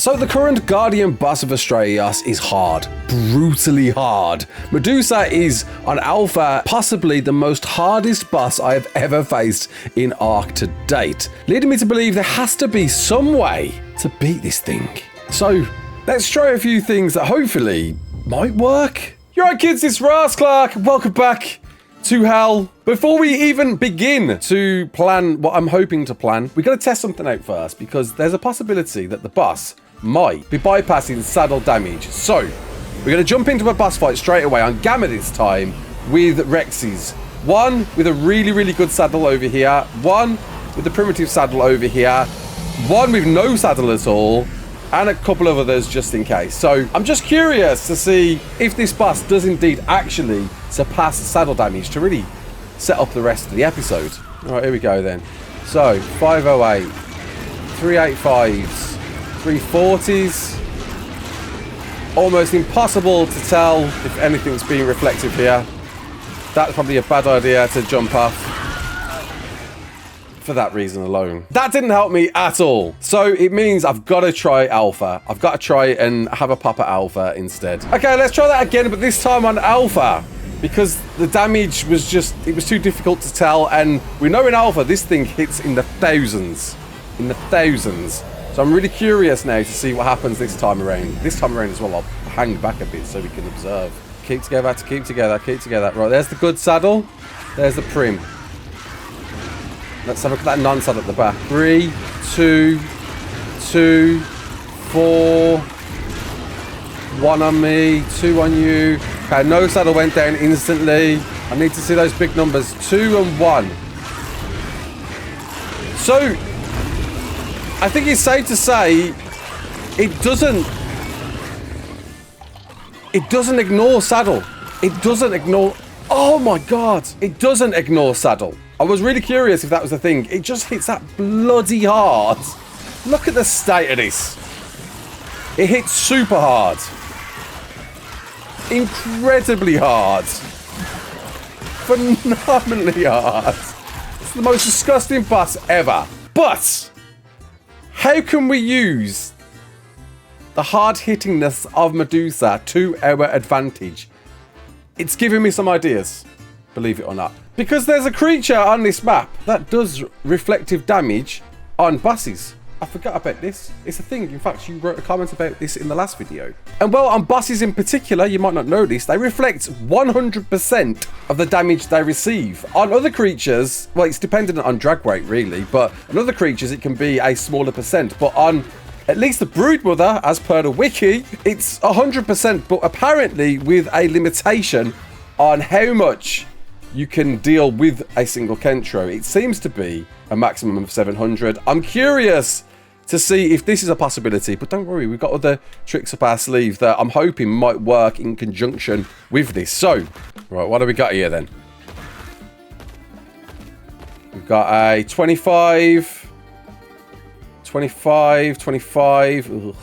So the current Guardian boss of Astraeos is hard, brutally hard. Medussa is on Alpha possibly the most hardest boss I have ever faced in ARK to date, leading me to believe there has to be some way to beat this thing. So let's try a few things that hopefully might work. You're right, kids, it's Raasclark. Welcome back to hell. Before we even begin to plan what I'm hoping to plan, we got to test something out first, because there's a possibility that the boss might be bypassing saddle damage. So we're going to jump into a boss fight straight away on Gamma this time with Rexes. One with a really good saddle over here, one with the primitive saddle over here, one with no saddle at all, and a couple of others just in case. So I'm just curious to see if this boss does indeed actually surpass saddle damage to really set up the rest of the episode. All right, here we go then. So 508, 385s, 340s. Almost impossible to tell if anything's being reflective here. That's probably a bad idea to jump off for that reason alone. That didn't help me at all. So it means I've got to try Alpha. I've got to try and have a pop at Alpha instead. Okay, let's try that again, but this time on Alpha, because the damage was just, it was too difficult to tell. And we know in Alpha, this thing hits in the thousands. In the thousands. So I'm really curious now to see what happens this time around. This time around as well, I'll hang back a bit so we can observe. Keep together, keep together, keep together. Right, there's the good saddle. There's the prim. Let's have a look at that non-saddle at the back. 3, 2, 2, 4. 1 on me, 2 on you. Okay, no saddle went down instantly. I need to see those big numbers. 2 and 1. So I think it's safe to say it doesn't ignore saddle. It doesn't ignore, oh my god, it doesn't ignore saddle. I was really curious if that was the thing. It just hits that bloody hard. Look at the state of this. It hits super hard. Incredibly hard. Phenomenally hard. It's the most disgusting boss ever. But how can we use the hard-hittingness of Medussa to our advantage? It's giving me some ideas, believe it or not. Because there's a creature on this map that does reflective damage on bosses. I forgot about this. It's a thing. In fact, you wrote a comment about this in the last video. And well, on bosses in particular, you might not know this, they reflect 100% of the damage they receive. On other creatures, well, it's dependent on drag weight really, but on other creatures, it can be a smaller percent. But on at least the Broodmother, as per the wiki, it's 100%, but apparently with a limitation on how much you can deal with a single Kentro. It seems to be a maximum of 700. I'm curious to see if this is a possibility, but don't worry, we've got other tricks up our sleeve that I'm hoping might work in conjunction with this. So, right, what do we got here then? We've got a 25, 25, 25, ugh,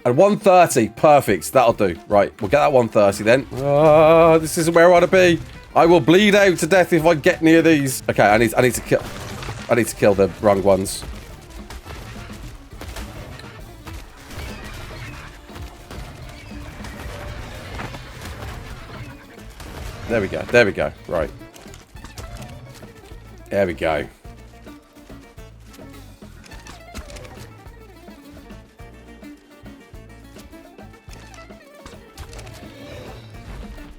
and 130. Perfect, that'll do. Right, we'll get that 130 then. Oh, this isn't where I want to be. I will bleed out to death if I get near these. Okay, I need to kill the wrong ones. There we go. There we go. Right. There we go.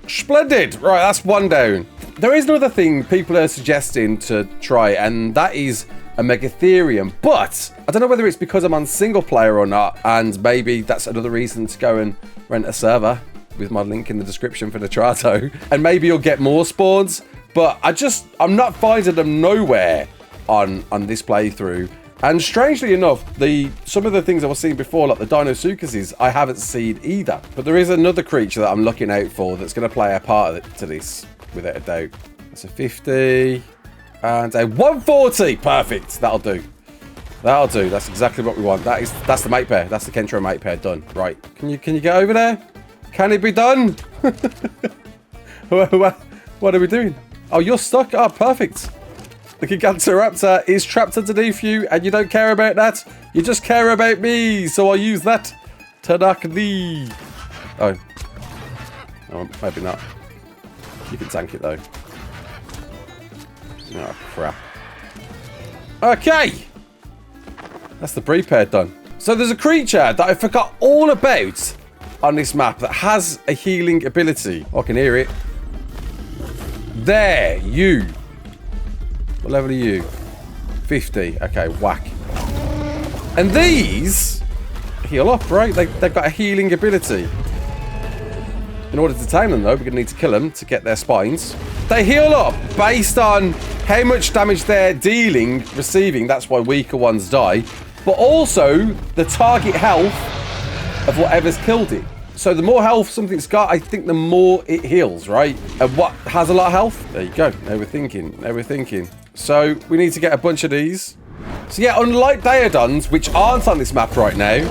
Splendid. Right, that's one down. There is another thing people are suggesting to try, and that is a Megatherium. But I don't know whether it's because I'm on single player or not, and maybe that's another reason to go and rent a server with my link in the description for the Trato, and maybe you'll get more spawns. But I'm not finding them nowhere on this playthrough. And strangely enough, some of the things I was seeing before, like the Dinosuchuses, I haven't seen either. But there is another creature that I'm looking out for that's going to play a part to this, without a doubt. That's a 50 and a 140. Perfect. That'll do. That'll do. That's exactly what we want. That's the mate pair. That's the Kentro mate pair done. Right. Can you get over there? Can it be done? What are we doing? Oh, you're stuck. Oh, perfect. The Gigantoraptor is trapped underneath you, and you don't care about that. You just care about me, so I'll use that to knock thee. Oh. Oh, maybe not. You can tank it, though. Oh, crap. Okay. That's the prepared done. So there's a creature that I forgot all about on this map that has a healing ability. Oh, I can hear it. There, you. What level are you? 50. Okay, whack. And these heal up, right? They've got a healing ability. In order to tame them, though, we're going to need to kill them to get their spines. They heal up based on how much damage they're dealing, receiving. That's why weaker ones die. But also the target health of whatever's killed it. So the more health something's got, I think the more it heals, right? And what has a lot of health? There you go. Now we're thinking. Now we're thinking. So we need to get a bunch of these. So yeah, unlike Daedons, which aren't on this map right now,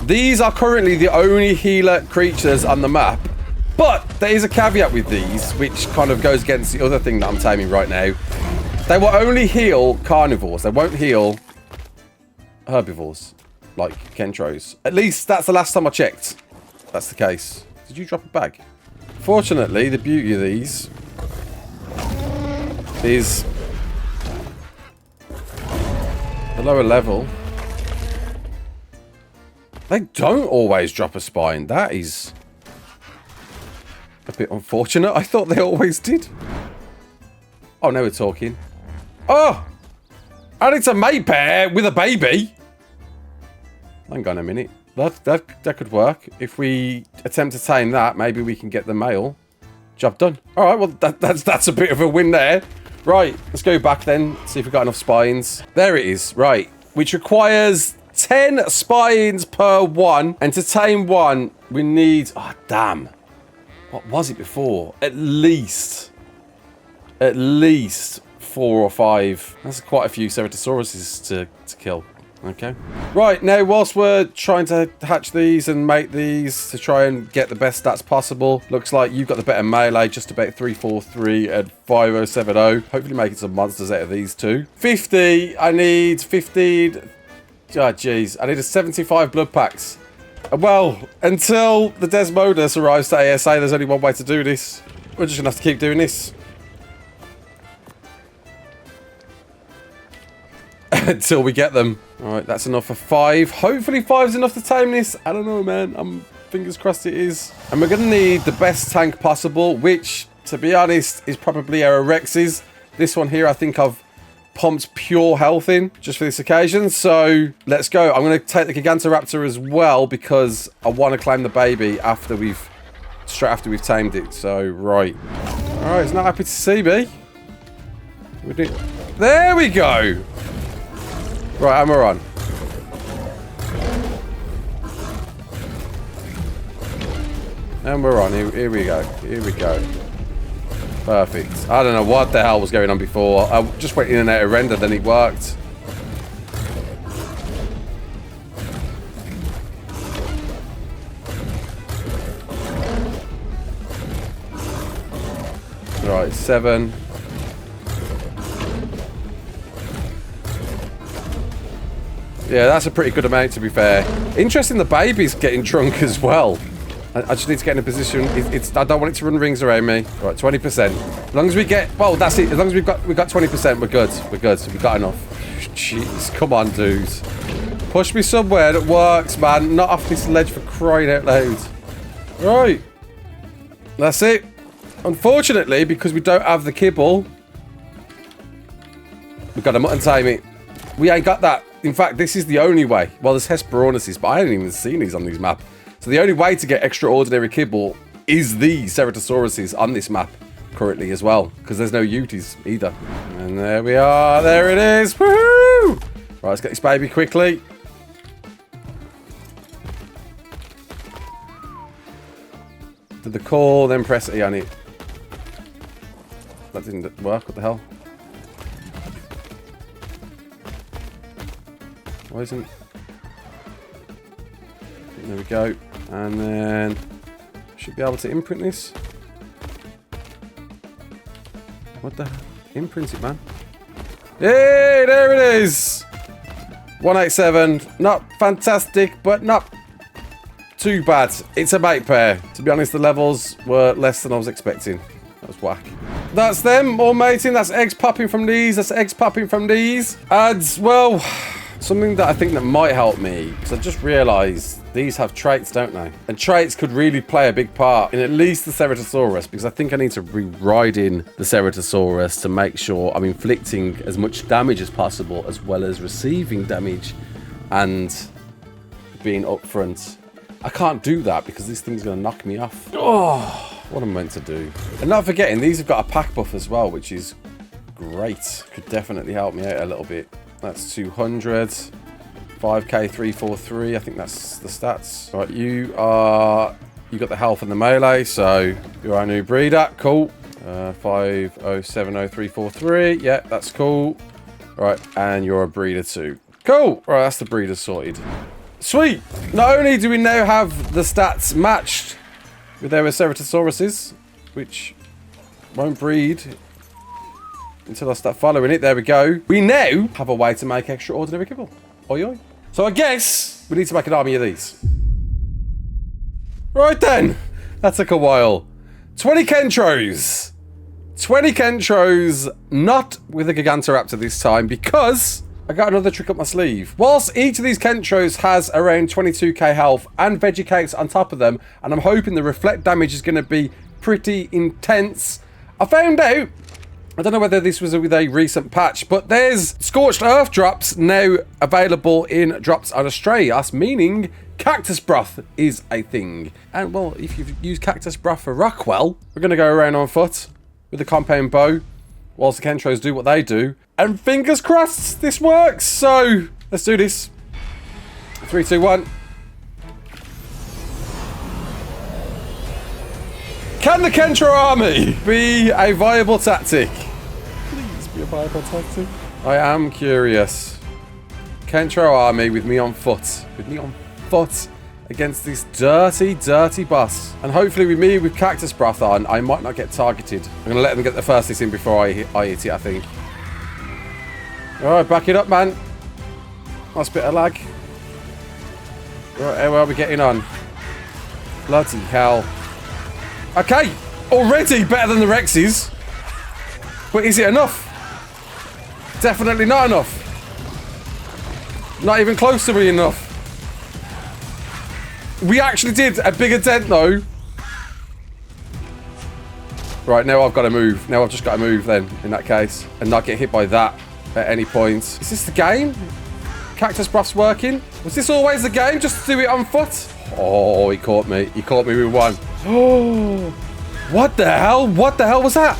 these are currently the only healer creatures on the map. But there is a caveat with these, which kind of goes against the other thing that I'm taming right now. They will only heal carnivores. They won't heal herbivores, like Kentros. At least that's the last time I checked. That's the case. Did you drop a bag? Fortunately, the beauty of these is the lower level. They don't always drop a spine. That is a bit unfortunate. I thought they always did. Oh, now we're talking. Oh! And it's a mate pair with a baby. Hang on a minute. That could work. If we attempt to tame that, maybe we can get the male. Job done. All right, well, that's a bit of a win there. Right, let's go back then, see if we've got enough spines. There it is, right. Which requires 10 spines per one. And to tame one, we need... Oh, damn. What was it before? At least 4 or 5. That's quite a few Ceratosauruses to kill. Okay. Right, now whilst we're trying to hatch these and make these to try and get the best stats possible, looks like you've got the better melee, just about 343 and 5070. Hopefully making some monsters out of these two. 50, I need 15. Oh, jeez. I need a 75 blood packs. Well, until the Desmodus arrives to ASA, there's only one way to do this. We're just going to have to keep doing this. Until we get them. Alright, that's enough for 5. Hopefully 5's enough to tame this. I don't know, man. I'm fingers crossed it is. And we're going to need the best tank possible, which, to be honest, is probably our Rex's. This one here, I think I've pumped pure health in just for this occasion. So let's go. I'm going to take the Gigantoraptor as well because I want to claim the baby straight after we've tamed it. So, right. Alright, it's not happy to see me. There we go. Right, and we're on. And we're on. Here we go. Here we go. Perfect. I don't know what the hell was going on before. I just went in and out of render, then it worked. Right, 7. Yeah, that's a pretty good amount, to be fair. Interesting, the baby's getting drunk as well. I just need to get in a position. I don't want it to run rings around me. Right, 20%. As long as we get... Well, that's it. As long as we've got 20%, we're good. We're good. So we've got enough. Jeez, come on, dudes. Push me somewhere that works, man. Not off this ledge for crying out loud. Right. That's it. Unfortunately, because we don't have the kibble, we've got to mutton tame it. We ain't got that. In fact, this is the only way. Well, there's Hesperornis, but I haven't even seen these on this map. So the only way to get extraordinary kibble is these Ceratosauruses on this map currently as well. Because there's no Utis either. And there we are. There it is. Woohoo! Right, let's get this baby quickly. Do the call, then press E on it. That didn't work. What the hell? Why isn't... There we go. And then... Should be able to imprint this. What the... Imprint it, man. Hey, there it is. 187. Not fantastic, but not too bad. It's a mate pair. To be honest, the levels were less than I was expecting. That was whack. That's them all mating. That's eggs popping from these. That's eggs popping from these. Adds, well, something that I think that might help me, because I just realised these have traits, don't they? And traits could really play a big part in at least the Ceratosaurus, because I think I need to be riding the Ceratosaurus to make sure I'm inflicting as much damage as possible, as well as receiving damage and being upfront. I can't do that because this thing's going to knock me off. Oh, what am I meant to do? And not forgetting, these have got a pack buff as well, which is great. Could definitely help me out a little bit. That's 200. 5k 343. I think that's the stats. Right, you got the health and the melee, so you're our new breeder. Cool. 5070343. Yeah, that's cool. Right, and you're a breeder too. Cool. Right, that's the breeder sorted. Sweet. Not only do we now have the stats matched with our Ceratosauruses, which won't breed until I start following it. There we go. We now have a way to make extraordinary kibble. Oi, oi. So I guess we need to make an army of these. Right then. That took a while. 20 Kentros. 20 Kentros, not with a Gigantoraptor this time, because I got another trick up my sleeve. Whilst each of these Kentros has around 22k health and veggie cakes on top of them, and I'm hoping the reflect damage is going to be pretty intense, I found out, I don't know whether this was with a recent patch, but there's Scorched Earth drops now available in drops on Astraeos, meaning cactus broth is a thing. And, well, if you've used cactus broth for Rockwell, we're going to go around on foot with a compound bow whilst the Kentros do what they do. And fingers crossed this works. So, let's do this. 3, 2, 1. Can the Kentro army be a viable tactic? Please be a viable tactic. I am curious. Kentro army with me on foot. With me on foot against this dirty, dirty boss. And hopefully with me with Cactus Broth on, I might not get targeted. I'm going to let them get the first hit in before I hit it, I think. Alright, back it up, man. Nice bit of lag. Right, how are we getting on? Bloody hell. Okay, already better than the Rexes. But is it enough? Definitely not enough. Not even close to being enough. We actually did a bigger dent though. Right, now I've got to move. Now I've just got to move then, in that case. And not get hit by that at any point. Is this the game? Cactus Broth's working? Was this always the game? Just to do it on foot? Oh, he caught me. He caught me with one. Oh, what the hell? What the hell was that?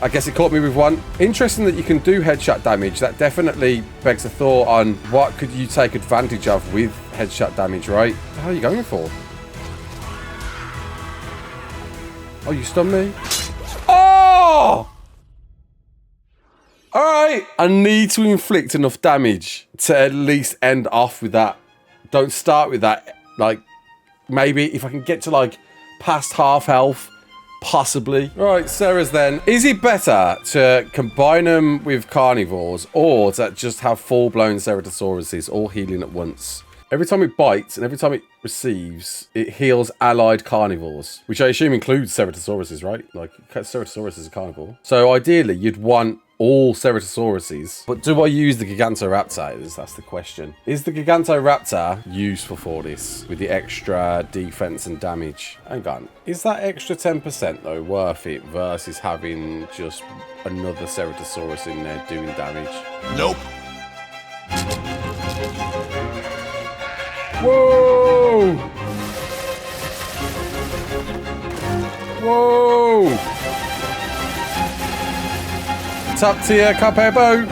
I guess he caught me with one. Interesting that you can do headshot damage. That definitely begs a thought on what could you take advantage of with headshot damage, right? What the hell are you going for? Oh, you stunned me? Oh! Alright. I need to inflict enough damage to at least end off with that. Don't start with that. Like, maybe if I can get to, like, past half health, possibly. Right, Sarah's then. Is it better to combine them with carnivores or to just have full-blown Ceratosauruses all healing at once? Every time it bites and every time it receives, it heals allied carnivores, which I assume includes Ceratosauruses, right? Like, Ceratosaurus is a carnivore. So ideally, you'd want all Ceratosauruses. But do I use the Gigantoraptor? That's the question. Is the Gigantoraptor useful for this with the extra defense and damage? Hang on. Is that extra 10% though worth it versus having just another Ceratosaurus in there doing damage? Nope. Whoa! Whoa! Top tier copper boat.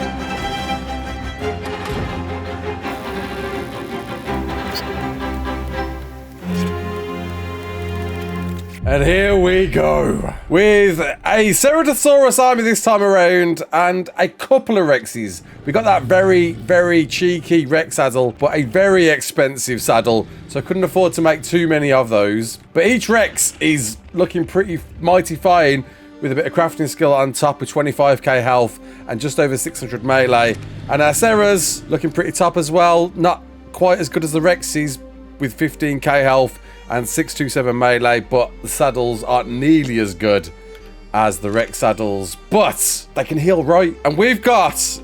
And here we go with a Ceratosaurus army this time around and a couple of Rexes. We got that very, very cheeky Rex saddle, but a very expensive saddle, so I couldn't afford to make too many of those. But each Rex is looking pretty mighty fine with a bit of crafting skill on top with 25k health and just over 600 melee. And our Serras looking pretty top as well. Not quite as good as the Rexes with 15k health and 627 melee, but the saddles aren't nearly as good as the Rex saddles, but they can heal right. And we've got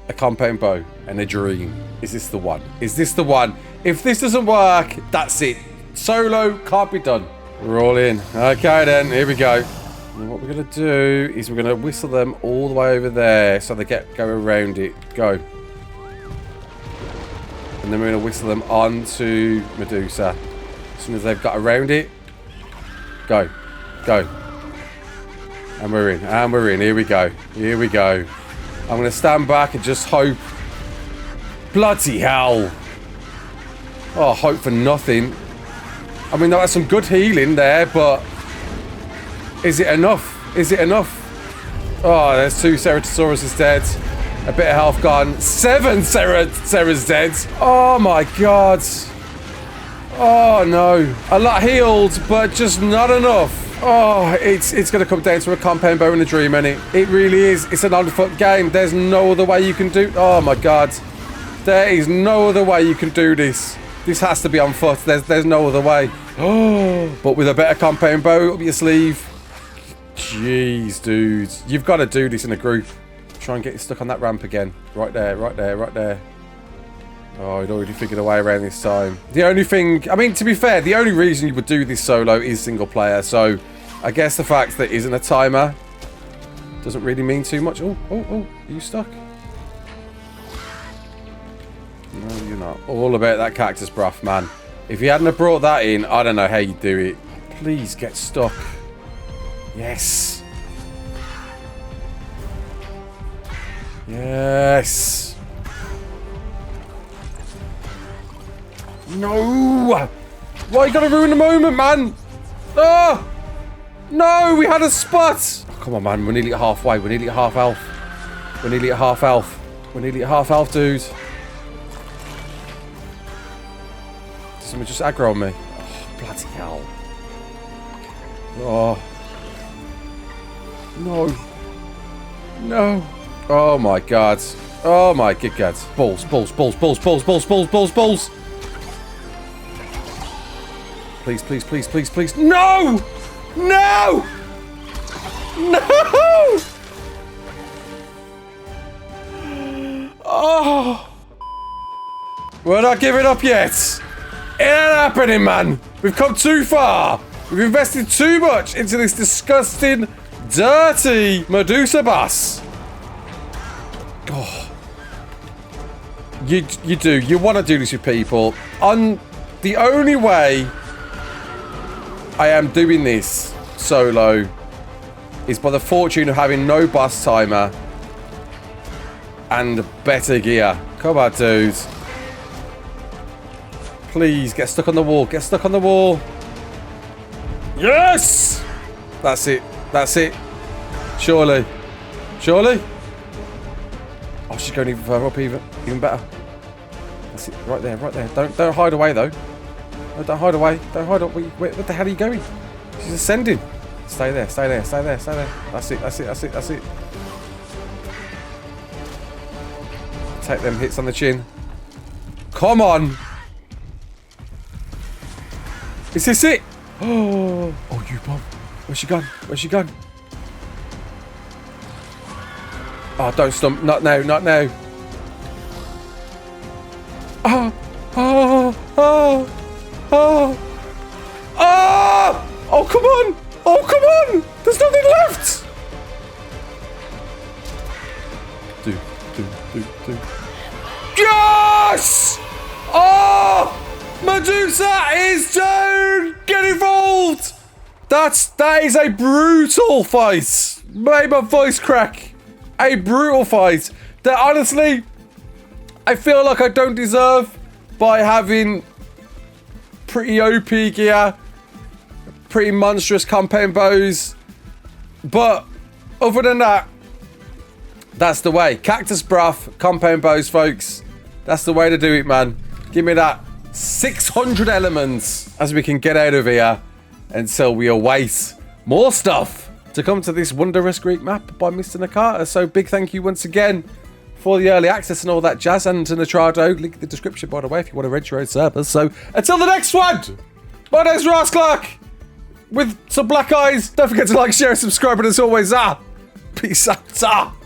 a compound bow and a dream. Is this the one? Is this the one? If this doesn't work, that's it. Solo can't be done. We're all in. Okay then, here we go. And what we're gonna do is we're gonna whistle them all the way over there so they go around it. Go. And then we're gonna whistle them onto Medussa. As soon as they've got around it, go. Go. And we're in. And we're in. Here we go. Here we go. I'm gonna stand back and just hope. Bloody hell. Oh, hope for nothing. I mean, that's some good healing there, but is it enough? Is it enough? Oh, there's 2 Ceratosauruses dead. A bit of health gone. 7 Serras dead. Oh my god. Oh no. A lot healed, but just not enough. Oh, it's going to come down to a compound bow and a dream, innit? It really is. It's an on-foot game. There's no other way you can do... Oh my god. There is no other way you can do this. This has to be on foot. There's no other way. Oh, but with a better compound bow up your sleeve. Jeez, dudes. You've got to do this in a group. Try and get you stuck on that ramp again. Right there, right there, right there. Oh, he'd already figured a way around this time. The only thing... I mean, to be fair, the only reason you would do this solo is single player. So, I guess the fact that it isn't a timer doesn't really mean too much. Oh, oh, oh. Are you stuck? No, you're not. All about that cactus broth, man. If you hadn't have brought that in, I don't know how you'd do it. Please get stuck. Yes. Yes. No. Why you gotta ruin the moment, man? Oh. No, we had a spot. Oh, come on, man. We're nearly at halfway. We're nearly at half health. We're nearly at half health. We're nearly at half health, dude. Someone just aggro on me. Oh, bloody hell. Oh. No. No. Oh my god. Oh my good god. Balls, balls, balls, balls, balls, balls, balls, balls, balls. Please, please, please, please, please. No! No! No! Oh. We're not giving up yet. It ain't happening, man. We've come too far. We've invested too much into this disgusting, dirty Medussa boss. Oh. You do. You want to do this with people. The only way I am doing this solo is by the fortune of having no boss timer and better gear. Come on, dudes. Please, get stuck on the wall. Get stuck on the wall. Yes! That's it. That's it. Surely. Surely? Oh, she's going even further up, even better. That's it. Right there, right there. Don't hide away, though. No, don't hide away. Don't hide up. Where the hell are you going? She's ascending. Stay there, stay there, stay there, stay there. That's it, that's it, that's it, that's it. Take them hits on the chin. Come on! Is this it? Oh, you bomb. Where's she gone? Where's she gone? Oh, don't stump. Not now, not now. Oh, oh, oh, oh. Oh! Oh, come on! Oh, come on! There's nothing left! Do. Yes! Oh! Medussa is down! Get involved! That is a brutal fight. Made my voice crack. A brutal fight that honestly I feel like I don't deserve by having pretty OP gear, pretty monstrous compound bows. But other than that, that's the way. Cactus broth, compound bows, folks. That's the way to do it, man. Give me that 600 elements as we can get out of here until we await more stuff to come to this wondrous Greek map by Mr. Nakata. So big thank you once again for the early access and all that jazz, and to Natrado, link in the description by the way if you want to rent your own servers. So until the next one, my name's Raasclark with some black eyes. Don't forget to like, share, and subscribe, and as always, peace out.